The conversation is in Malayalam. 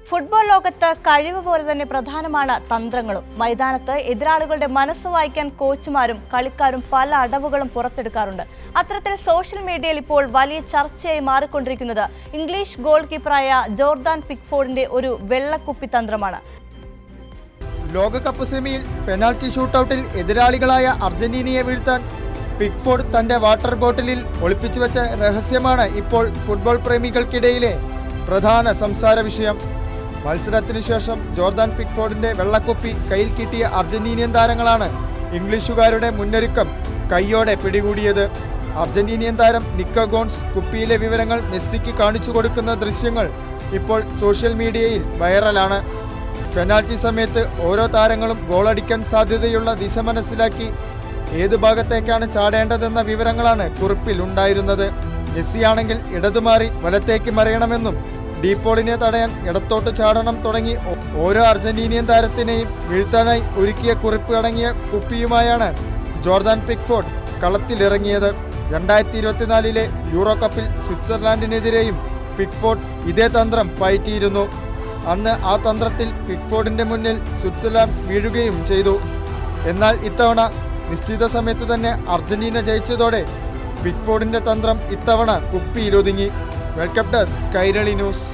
ഫുട്ബോൾ ലോകത്ത് കഴിവ് പോലെ തന്നെ പ്രധാനമാണ് തന്ത്രങ്ങളും. മൈതാനത്ത് എതിരാളികളുടെ മനസ്സ് വായിക്കാൻ കോച്ചുമാരും കളിക്കാരും പല അടവുകളും പുറത്തെടുക്കാറുണ്ട്. അത്തരത്തിൽ സോഷ്യൽ മീഡിയയിൽ ഇപ്പോൾ വലിയ ചർച്ചയായി മാറിക്കൊണ്ടിരിക്കുന്നത് ഇംഗ്ലീഷ് ഗോൾ കീപ്പറായ ജോർദാൻ പിക്ഫോർഡിന്റെ ഒരു വെള്ളക്കുപ്പി തന്ത്രമാണ്. ലോകകപ്പ് സെമിയിൽ പെനാൽറ്റി ഷൂട്ടൌട്ടിൽ എതിരാളികളായ അർജന്റീനയെ വീഴ്ത്താൻ പിക്ഫോർഡ് തന്റെ വാട്ടർ ബോട്ടിലിൽ ഒളിപ്പിച്ചു വെച്ച രഹസ്യമാണ് ഇപ്പോൾ ഫുട്ബോൾ പ്രേമികൾക്കിടയിലെ പ്രധാന സംസാര വിഷയം. മത്സരത്തിനു ശേഷം ജോർദാൻ പിക്ഫോർഡിന്റെ വെള്ളക്കുപ്പി കയ്യിൽ കിട്ടിയ അർജന്റീനിയൻ താരങ്ങളാണ് ഇംഗ്ലീഷുകാരുടെ മുന്നൊരുക്കം കൈയോടെ പിടികൂടിയത്. അർജന്റീനിയൻ താരം നിക്കോ ഗോൺസ് കുപ്പിയിലെ വിവരങ്ങൾ മെസ്സിക്ക് കാണിച്ചു കൊടുക്കുന്ന ദൃശ്യങ്ങൾ ഇപ്പോൾ സോഷ്യൽ മീഡിയയിൽ വൈറലാണ്. പെനാൽറ്റി സമയത്ത് ഓരോ താരങ്ങളും ഗോളടിക്കാൻ സാധ്യതയുള്ള ദിശ മനസ്സിലാക്കി ഏത് ഭാഗത്തേക്കാണ് ചാടേണ്ടതെന്ന വിവരങ്ങളാണ് കുറിപ്പിൽ ഉണ്ടായിരുന്നത്. മെസ്സിയാണെങ്കിൽ ഇടതുമാറി വലത്തേക്ക് മറിയണമെന്നും ഡീപോളിനെ തടയാൻ ഇടത്തോട്ട് ചാടണം തുടങ്ങി ഓരോ അർജന്റീനിയൻ താരത്തിനെയും വീഴ്ത്താനായി ഒരുക്കിയ കുറിപ്പ് അടങ്ങിയ കുപ്പിയുമായാണ് ജോർദാൻ പിക്ഫോർഡ് കളത്തിലിറങ്ങിയത്. 2024 യൂറോ കപ്പിൽ സ്വിറ്റ്സർലാൻഡിനെതിരെയും പിക്ഫോർഡ് ഇതേ തന്ത്രം പയറ്റിയിരുന്നു. അന്ന് ആ തന്ത്രത്തിൽ പിക്ഫോർഡിന്റെ മുന്നിൽ സ്വിറ്റ്സർലാൻഡ് വീഴുകയും ചെയ്തു. എന്നാൽ ഇത്തവണ നിശ്ചിത സമയത്ത് തന്നെ അർജന്റീന ജയിച്ചതോടെ പിക്ഫോർഡിന്റെ തന്ത്രം ഇത്തവണ കുപ്പിയിലൊതുങ്ങി. Welcome desk Kairali news.